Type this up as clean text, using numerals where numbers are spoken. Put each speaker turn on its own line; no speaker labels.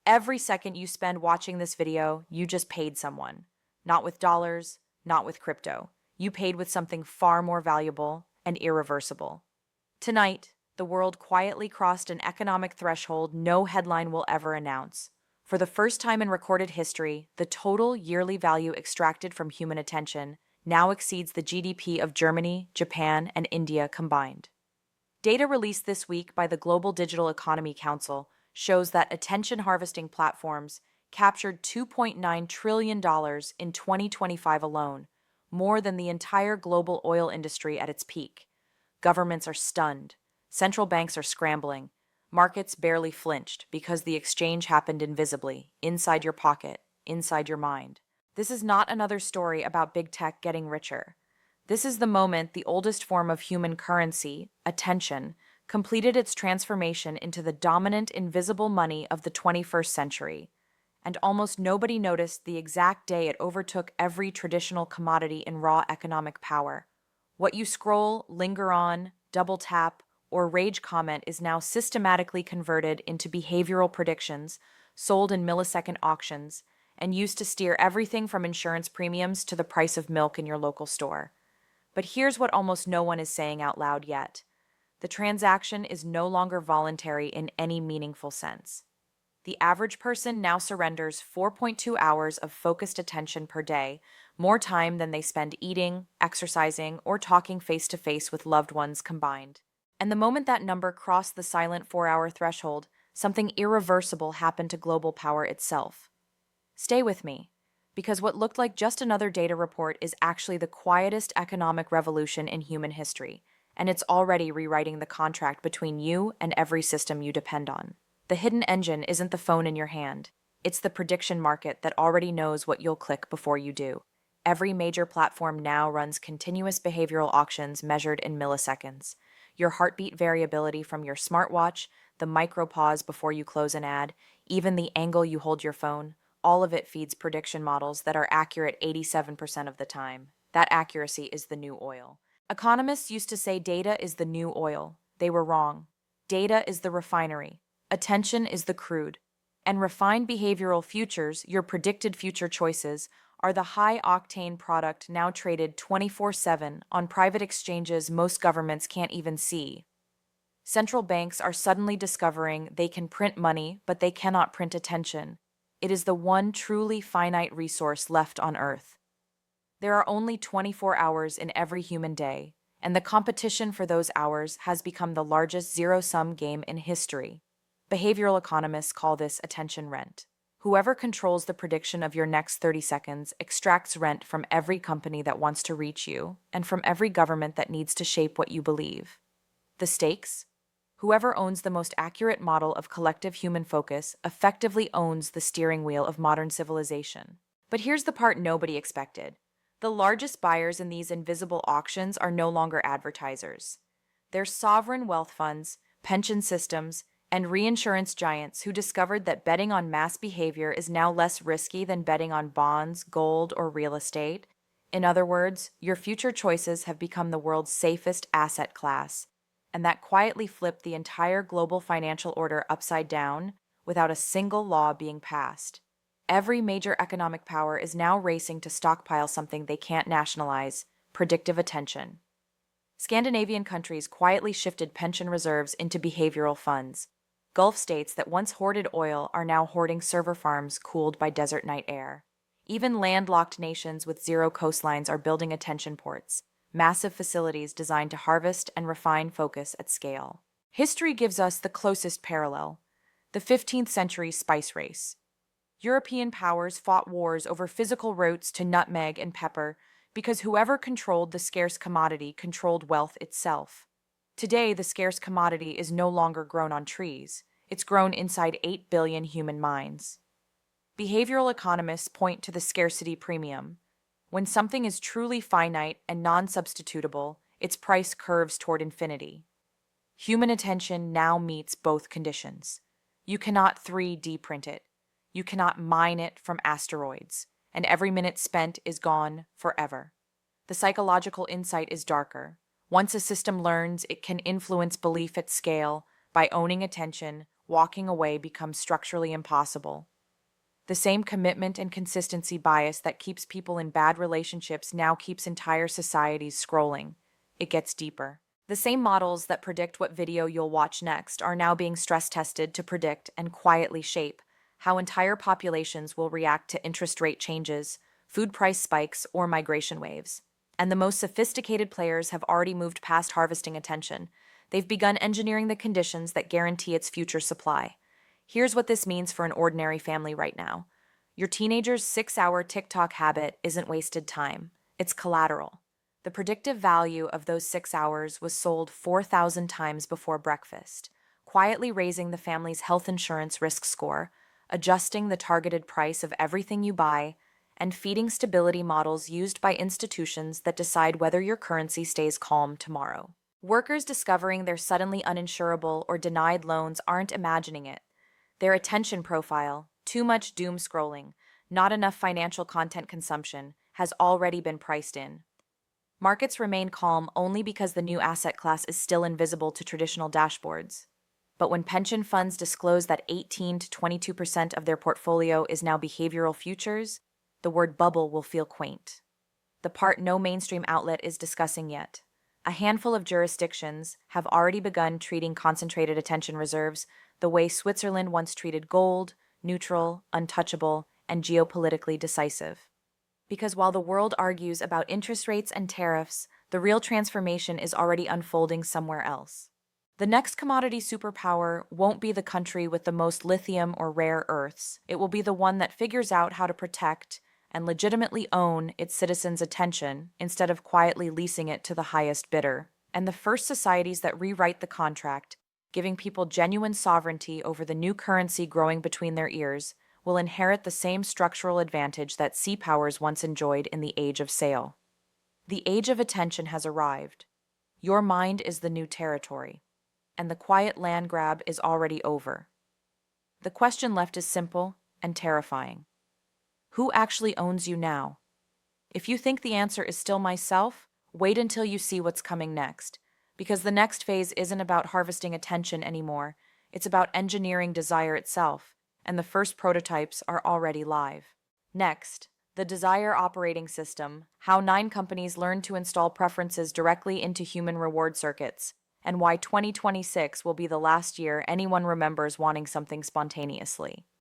Every second you spend watching this video, you just paid someone. Not with dollars, not with crypto. You paid with something far more valuable and irreversible. Tonight, the world quietly crossed an economic threshold no headline will ever announce. For the first time in recorded history, the total yearly value extracted from human attention now exceeds the GDP of Germany, Japan, and India combined. Data released this week by the Global Digital Economy Council shows that attention harvesting platforms captured $2.9 trillion in 2025 alone, more than the entire global oil industry at its peak. Governments are stunned. Central banks are scrambling. Markets barely flinched because the exchange happened invisibly, inside your pocket, inside your mind. This is not another story about big tech getting richer. This is the moment the oldest form of human currency, attention, completed its transformation into the dominant invisible money of the 21st century. And almost nobody noticed the exact day it overtook every traditional commodity in raw economic power. What you scroll, linger on, double tap, or rage comment is now systematically converted into behavioral predictions, sold in millisecond auctions, and used to steer everything from insurance premiums to the price of milk in your local store. But here's what almost no one is saying out loud yet. The transaction is no longer voluntary in any meaningful sense. The average person now surrenders 4.2 hours of focused attention per day, more time than they spend eating, exercising, or talking face-to-face with loved ones combined. And the moment that number crossed the silent 4-hour threshold, something irreversible happened to global power itself. Stay with me, because what looked like just another data report is actually the quietest economic revolution in human history, and it's already rewriting the contract between you and every system you depend on. The hidden engine isn't the phone in your hand. It's the prediction market that already knows what you'll click before you do. Every major platform now runs continuous behavioral auctions measured in milliseconds. Your heartbeat variability from your smartwatch, the micro pause before you close an ad, even the angle you hold your phone, all of it feeds prediction models that are accurate 87% of the time. That accuracy is the new oil. Economists used to say data is the new oil. They were wrong. Data is the refinery. Attention is the crude. And refined behavioral futures, your predicted future choices, are the high-octane product now traded 24/7 on private exchanges most governments can't even see. Central banks are suddenly discovering they can print money, but they cannot print attention. It is the one truly finite resource left on Earth. There are only 24 hours in every human day, and the competition for those hours has become the largest zero-sum game in history. Behavioral economists call this attention rent. Whoever controls the prediction of your next 30 seconds extracts rent from every company that wants to reach you and from every government that needs to shape what you believe. The stakes? Whoever owns the most accurate model of collective human focus effectively owns the steering wheel of modern civilization. But here's the part nobody expected. The largest buyers in these invisible auctions are no longer advertisers. They're sovereign wealth funds, pension systems, and reinsurance giants who discovered that betting on mass behavior is now less risky than betting on bonds, gold, or real estate. In other words, your future choices have become the world's safest asset class, and that quietly flipped the entire global financial order upside down without a single law being passed. Every major economic power is now racing to stockpile something they can't nationalize: predictive attention. Scandinavian countries quietly shifted pension reserves into behavioral funds. Gulf states that once hoarded oil are now hoarding server farms cooled by desert night air. Even landlocked nations with zero coastlines are building attention ports, massive facilities designed to harvest and refine focus at scale. History gives us the closest parallel: the 15th century spice race. European powers fought wars over physical routes to nutmeg and pepper because whoever controlled the scarce commodity controlled wealth itself. Today, the scarce commodity is no longer grown on trees. It's grown inside 8 billion human minds. Behavioral economists point to the scarcity premium. When something is truly finite and non-substitutable, its price curves toward infinity. Human attention now meets both conditions. You cannot 3D print it. You cannot mine it from asteroids, and every minute spent is gone forever. The psychological insight is darker. Once a system learns it can influence belief at scale by owning attention, walking away becomes structurally impossible. The same commitment and consistency bias that keeps people in bad relationships now keeps entire societies scrolling. It gets deeper. The same models that predict what video you'll watch next are now being stress tested to predict and quietly shape how entire populations will react to interest rate changes, food price spikes, or migration waves. And the most sophisticated players have already moved past harvesting attention. They've begun engineering the conditions that guarantee its future supply. Here's what this means for an ordinary family right now. Your teenager's 6-hour TikTok habit isn't wasted time, it's collateral. The predictive value of those 6 hours was sold 4,000 times before breakfast, quietly raising the family's health insurance risk score, adjusting the targeted price of everything you buy, and feeding stability models used by institutions that decide whether your currency stays calm tomorrow. Workers discovering they're suddenly uninsurable or denied loans aren't imagining it. Their attention profile, too much doom scrolling, not enough financial content consumption, has already been priced in. Markets remain calm only because the new asset class is still invisible to traditional dashboards. But when pension funds disclose that 18 to 22% of their portfolio is now behavioral futures, the word bubble will feel quaint. The part no mainstream outlet is discussing yet. A handful of jurisdictions have already begun treating concentrated attention reserves the way Switzerland once treated gold, neutral, untouchable, and geopolitically decisive. Because while the world argues about interest rates and tariffs, the real transformation is already unfolding somewhere else. The next commodity superpower won't be the country with the most lithium or rare earths. It will be the one that figures out how to protect and legitimately own its citizens' attention instead of quietly leasing it to the highest bidder. And the first societies that rewrite the contract, giving people genuine sovereignty over the new currency growing between their ears, will inherit the same structural advantage that sea powers once enjoyed in the age of sail. The age of attention has arrived. Your mind is the new territory, and the quiet land grab is already over. The question left is simple and terrifying. Who actually owns you now? If you think the answer is still myself, wait until you see what's coming next, because the next phase isn't about harvesting attention anymore, it's about engineering desire itself, and the first prototypes are already live. Next, the Desire operating system, how 9 companies learned to install preferences directly into human reward circuits, and why 2026 will be the last year anyone remembers wanting something spontaneously.